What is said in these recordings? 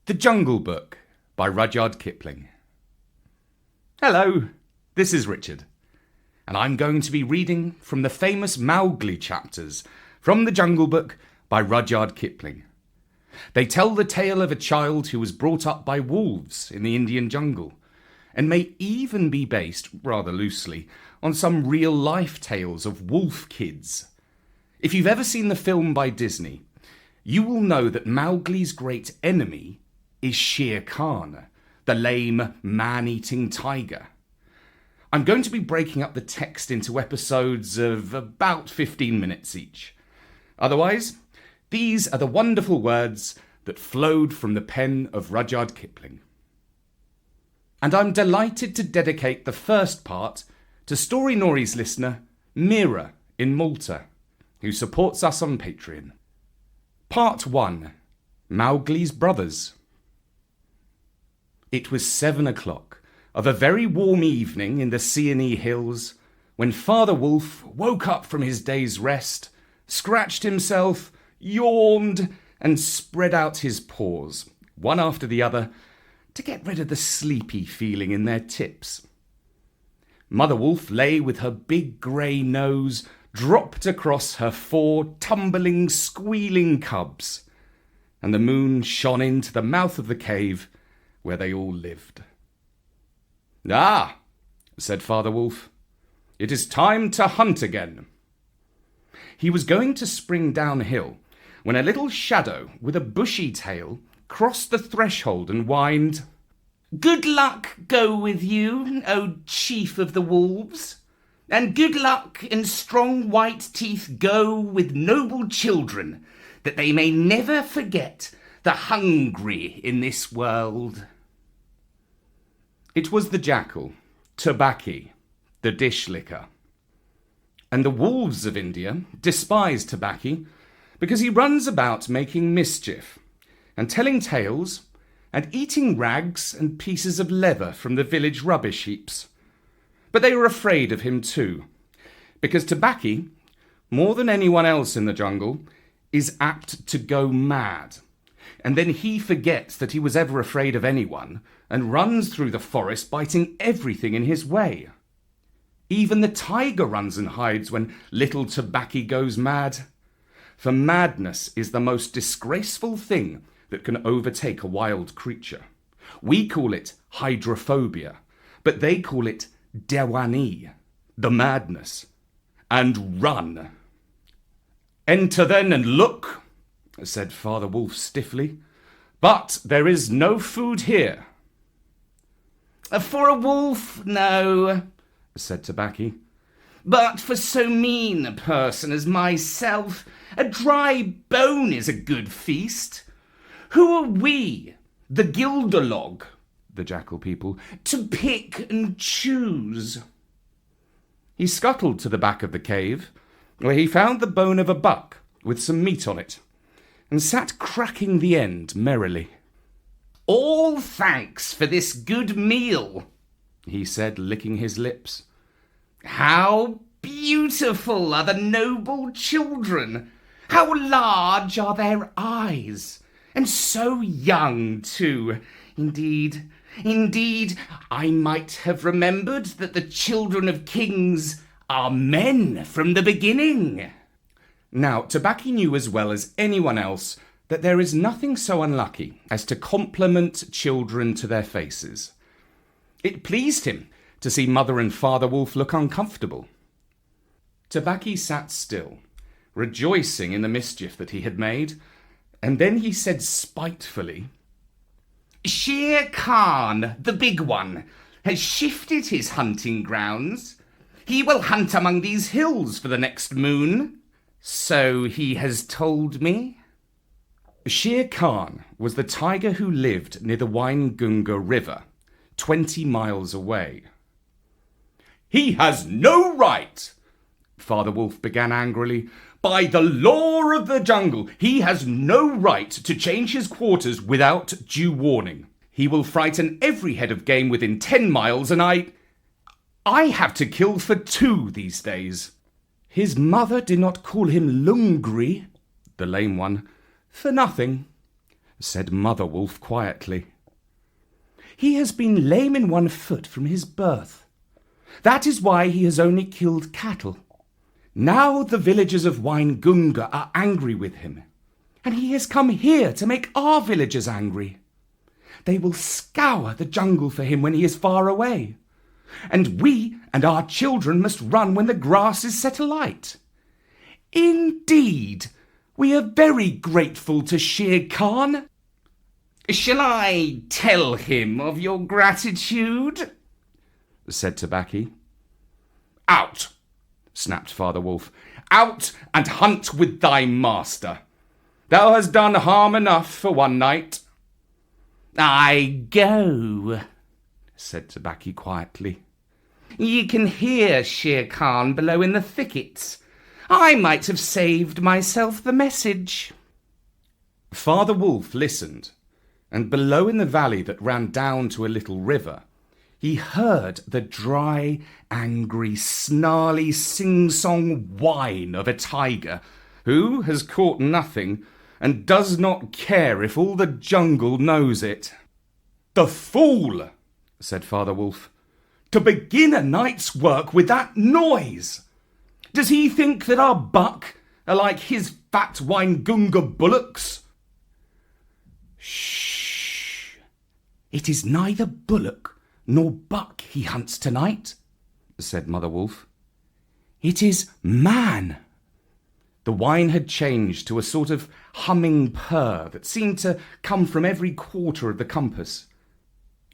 The Jungle Book by Rudyard Kipling. Hello, this is Richard, and I'm going to be reading from the famous Mowgli chapters from The Jungle Book by Rudyard Kipling. They tell the tale of a child who was brought up by wolves in the Indian jungle, and may even be based, rather loosely, on some real-life tales of wolf kids. If you've ever seen the film by Disney, you will know that Mowgli's great enemy is Shere Khan, the lame, man-eating tiger. I'm going to be breaking up the text into episodes of about 15 minutes each. Otherwise, these are the wonderful words that flowed from the pen of Rudyard Kipling. And I'm delighted to dedicate the first part to Story Nori's listener, Mira in Malta, who supports us on Patreon. Part 1. Mowgli's Brothers. It was 7 o'clock of a very warm evening in the Seeonee Hills when Father Wolf woke up from his day's rest, scratched himself, yawned, and spread out his paws, one after the other, to get rid of the sleepy feeling in their tips. Mother Wolf lay with her big grey nose dropped across her 4 tumbling, squealing cubs, and the moon shone into the mouth of the cave where they all lived. "Ah," said Father Wolf, "it is time to hunt again." He was going to spring downhill when a little shadow with a bushy tail crossed the threshold and whined, "Good luck go with you, O chief of the wolves, and good luck and strong white teeth go with noble children, that they may never forget the hungry in this world." It was the jackal, Tabaki, the dish licker. And the wolves of India despise Tabaki because he runs about making mischief and telling tales and eating rags and pieces of leather from the village rubbish heaps. But they are afraid of him too, because Tabaki, more than anyone else in the jungle, is apt to go mad. And then he forgets that he was ever afraid of anyone and runs through the forest biting everything in his way. Even the tiger runs and hides when little Tabaki goes mad. For madness is the most disgraceful thing that can overtake a wild creature. We call it hydrophobia, but they call it dewani, the madness. And run. "Enter then and look," said Father Wolf stiffly. "But there is no food here." "For a wolf, no," said Tabaki. "But for so mean a person as myself, a dry bone is a good feast. Who are we, the Gilderlog," the jackal people, "to pick and choose?" He scuttled to the back of the cave, where he found the bone of a buck with some meat on it, and sat cracking the end merrily. "All thanks for this good meal," he said, licking his lips. "How beautiful are the noble children! How large are their eyes! And so young, too! Indeed, I might have remembered that the children of kings are men from the beginning." Now, Tabaki knew as well as anyone else that there is nothing so unlucky as to compliment children to their faces. It pleased him to see Mother and Father Wolf look uncomfortable. Tabaki sat still, rejoicing in the mischief that he had made, and then he said spitefully, "Shere Khan, the big one, has shifted his hunting grounds. He will hunt among these hills for the next moon. So he has told me." Shere Khan was the tiger who lived near the Waingunga River, 20 miles away. "He has no right," Father Wolf began angrily. "By the law of the jungle, he has no right to change his quarters without due warning. He will frighten every head of game within 10 miles, and I have to kill for 2 these days." His mother did not call him Lungri, the lame one, for nothing. said Mother Wolf quietly. "He has been lame in one foot from his birth. That is why he has only killed cattle. Now the villagers of Waingunga are angry with him, and he has come here to make our villagers angry. They will scour the jungle for him when he is far away, and we and our children must run when the grass is set alight. Indeed, we are very grateful to Shere Khan." "Shall I tell him of your gratitude?" said Tabaki. "Out!" snapped Father Wolf. "Out and hunt with thy master. Thou hast done harm enough for one night." "I go," said Tabaki quietly. "Ye can hear Shere Khan below in the thickets. I might have saved myself the message." Father Wolf listened, and below in the valley that ran down to a little river, he heard the dry, angry, snarly, sing-song whine of a tiger who has caught nothing and does not care if all the jungle knows it. "The fool!" said Father Wolf. "To begin a night's work with that noise! Does he think that our buck are like his fat Waingunga bullocks?" "Shh! It is neither bullock nor buck he hunts tonight," said Mother Wolf. "It is man." The whine had changed to a sort of humming purr that seemed to come from every quarter of the compass.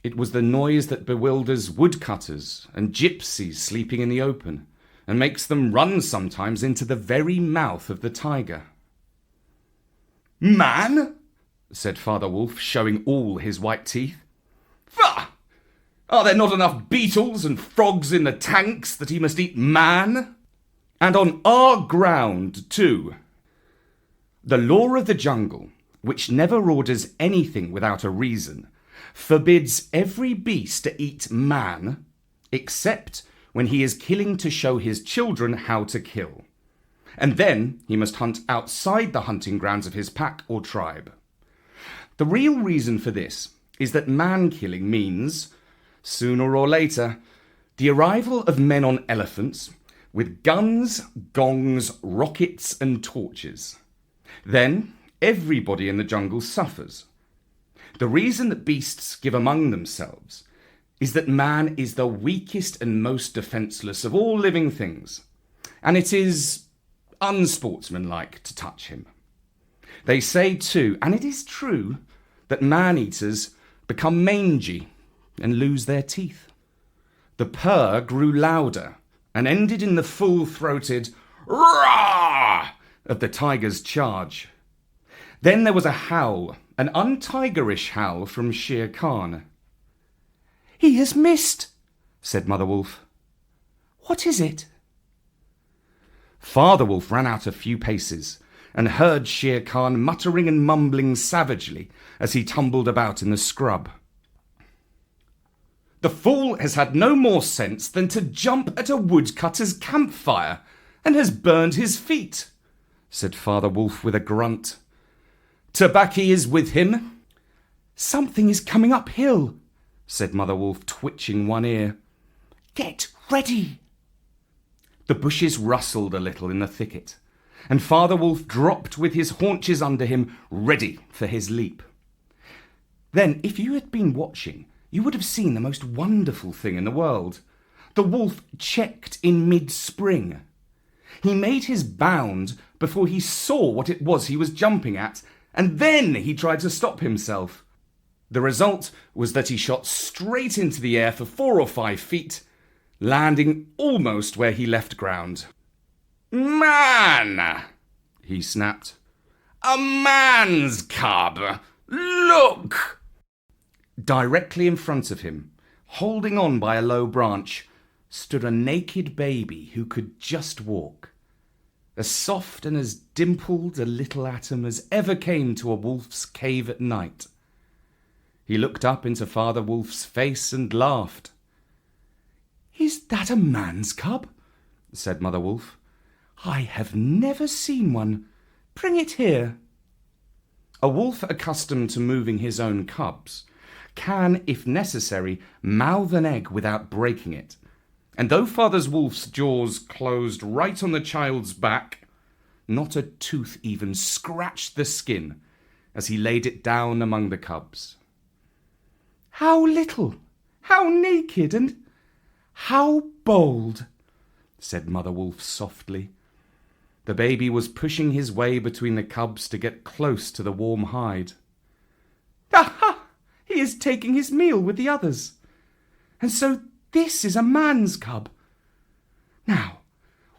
It was the noise that bewilders woodcutters and gypsies sleeping in the open, and makes them run sometimes into the very mouth of the tiger. "Man?" said Father Wolf, showing all his white teeth. "Faugh! Are there not enough beetles and frogs in the tanks that he must eat man? And on our ground, too. The law of the jungle, which never orders anything without a reason, forbids every beast to eat man, except when he is killing to show his children how to kill. And then he must hunt outside the hunting grounds of his pack or tribe. The real reason for this is that man-killing means, sooner or later, the arrival of men on elephants with guns, gongs, rockets and torches. Then everybody in the jungle suffers. The reason that beasts give among themselves is that man is the weakest and most defenceless of all living things, and it is unsportsmanlike to touch him. They say too, and it is true, that man-eaters become mangy and lose their teeth. The purr grew louder and ended in the full-throated roar of the tiger's charge. Then there was a howl, an untigerish howl from Shere Khan. "He has missed," said Mother Wolf. "What is it?" Father Wolf ran out a few paces and heard Shere Khan muttering and mumbling savagely as he tumbled about in the scrub. "The fool has had no more sense than to jump at a woodcutter's campfire and has burned his feet," said Father Wolf with a grunt. "Tabaki is with him." "Something is coming uphill," said Mother Wolf, twitching one ear. "Get ready." The bushes rustled a little in the thicket, and Father Wolf dropped with his haunches under him, ready for his leap. Then, if you had been watching, you would have seen the most wonderful thing in the world. The wolf checked in mid-spring. He made his bound before he saw what it was he was jumping at, and then he tried to stop himself. The result was that he shot straight into the air for 4 or 5 feet, landing almost where he left ground. "Man!" he snapped. "A man's cub! Look!" Directly in front of him, holding on by a low branch, stood a naked baby who could just walk. As soft and as dimpled a little atom as ever came to a wolf's cave at night. He looked up into Father Wolf's face and laughed. "Is that a man's cub?" said Mother Wolf. "I have never seen one. Bring it here." A wolf accustomed to moving his own cubs can, if necessary, mouth an egg without breaking it. And though Father Wolf's jaws closed right on the child's back, not a tooth even scratched the skin as he laid it down among the cubs. "How little, how naked, and how bold," said Mother Wolf softly. The baby was pushing his way between the cubs to get close to the warm hide. "Aha! He is taking his meal with the others. And so this is a man's cub. Now,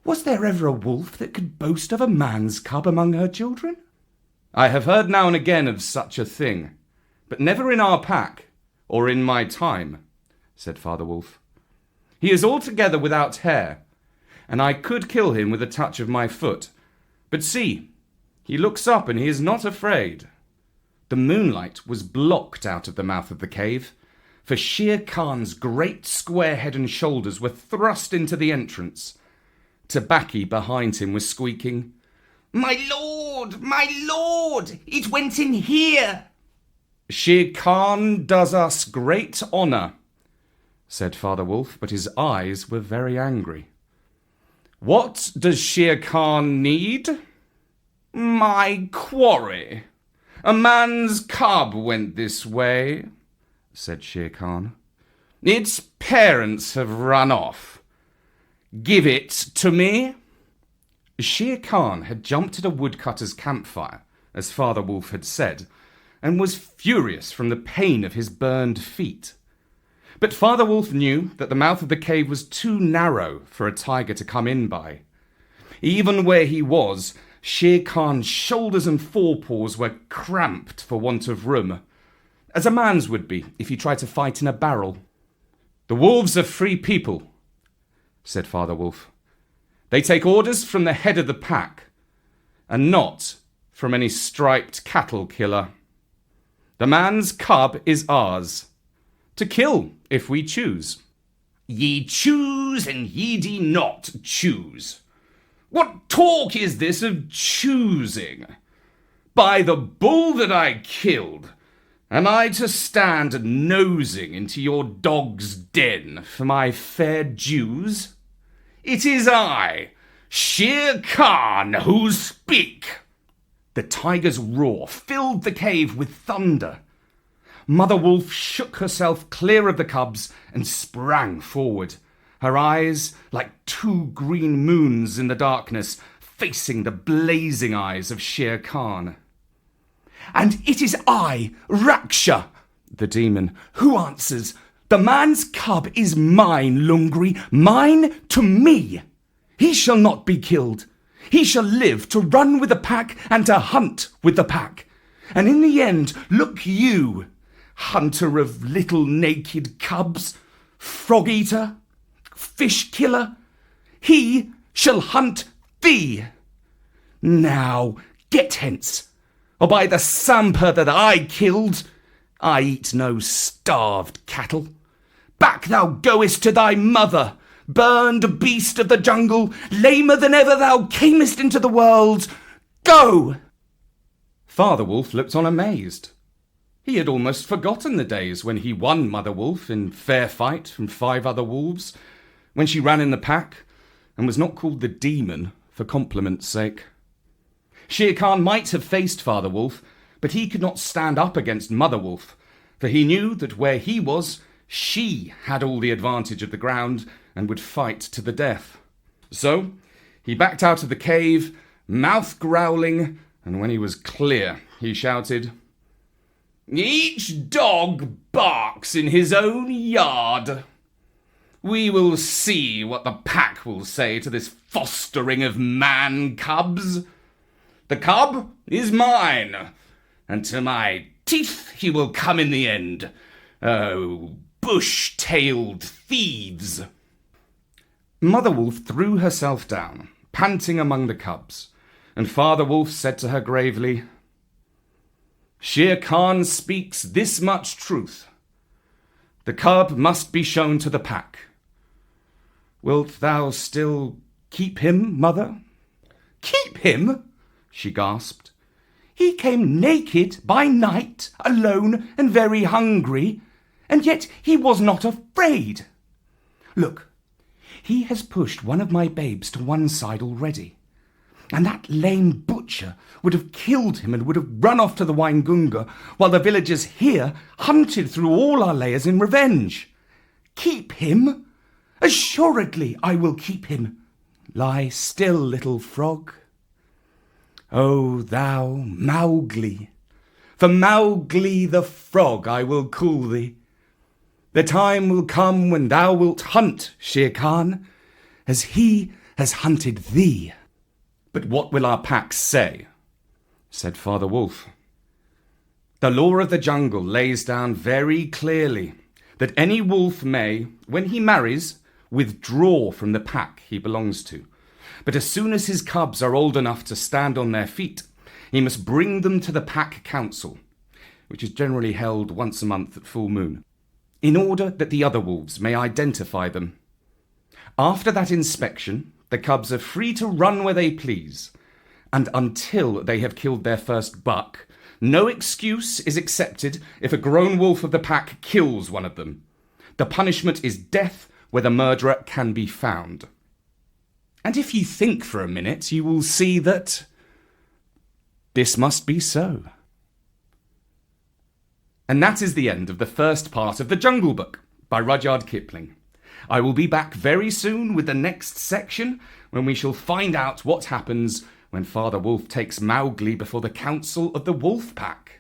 was there ever a wolf that could boast of a man's cub among her children?" "I have heard now and again of such a thing, but never in our pack, or in my time," said Father Wolf. "He is altogether without hair, and I could kill him with a touch of my foot. But see, he looks up and he is not afraid." The moonlight was blocked out of the mouth of the cave, for Shere Khan's great square head and shoulders were thrust into the entrance. Tabaki behind him was squeaking, my lord, it went in here." "Shere Khan does us great honour," said Father Wolf, but his eyes were very angry. "What does Shere Khan need?" "My quarry. A man's cub went this way," said Shere Khan. "Its parents have run off. Give it to me." Shere Khan had jumped at a woodcutter's campfire, as Father Wolf had said, and was furious from the pain of his burned feet. But Father Wolf knew that the mouth of the cave was too narrow for a tiger to come in by. Even where he was, Shere Khan's shoulders and forepaws were cramped for want of room, as a man's would be if he tried to fight in a barrel. "The wolves are free people," said Father Wolf. "They take orders from the head of the pack, and not from any striped cattle killer. The man's cub is ours, to kill if we choose." "Ye choose and ye do not choose. What talk is this of choosing? By the bull that I killed, am I to stand nosing into your dog's den for my fair dues? It is I, Shere Khan, who speak." The tiger's roar filled the cave with thunder. Mother Wolf shook herself clear of the cubs and sprang forward, her eyes like two green moons in the darkness, facing the blazing eyes of Shere Khan. "And it is I, Raksha," the demon, "who answers. The man's cub is mine, Lungri, mine to me. He shall not be killed. He shall live to run with the pack and to hunt with the pack. And in the end, look you, hunter of little naked cubs, frog-eater, fish-killer, he shall hunt thee. Now get hence, or by the samper that I killed, I eat no starved cattle. Back thou goest to thy mother, burned beast of the jungle, lamer than ever thou camest into the world. Go!" Father Wolf looked on amazed. He had almost forgotten the days when he won Mother Wolf in fair fight from 5 other wolves, when she ran in the pack and was not called the demon for compliment's sake. Shere Khan might have faced Father Wolf, but he could not stand up against Mother Wolf, for he knew that where he was, she had all the advantage of the ground and would fight to the death. So he backed out of the cave, mouth growling, and when he was clear, he shouted, "Each dog barks in his own yard. We will see what the pack will say to this fostering of man cubs. The cub is mine, and to my teeth he will come in the end. Oh, bush-tailed thieves!" Mother Wolf threw herself down, panting among the cubs, and Father Wolf said to her gravely, "Shere Khan speaks this much truth. The cub must be shown to the pack. Wilt thou still keep him, mother?" "Keep him?" she gasped. He came naked by night, alone and very hungry, and yet he was not afraid. Look, he has pushed one of my babes to one side already, and that lame butcher would have killed him and would have run off to the Waingunga, while the villagers here hunted through all our lairs in revenge. Keep him? Assuredly I will keep him. Lie still, little frog. O thou Mowgli, for Mowgli the frog I will call thee. The time will come when thou wilt hunt Shere Khan, as he has hunted thee. But what will our pack say? Said Father Wolf. The law of the jungle lays down very clearly that any wolf may, when he marries, withdraw from the pack he belongs to. But as soon as his cubs are old enough to stand on their feet, he must bring them to the pack council, which is generally held once a month at full moon, in order that the other wolves may identify them. After that inspection, the cubs are free to run where they please, and until they have killed their first buck, no excuse is accepted if a grown wolf of the pack kills one of them. The punishment is death where the murderer can be found. And if you think for a minute, you will see that this must be so. And that is the end of the first part of The Jungle Book by Rudyard Kipling. I will be back very soon with the next section, when we shall find out what happens when Father Wolf takes Mowgli before the council of the Wolf Pack.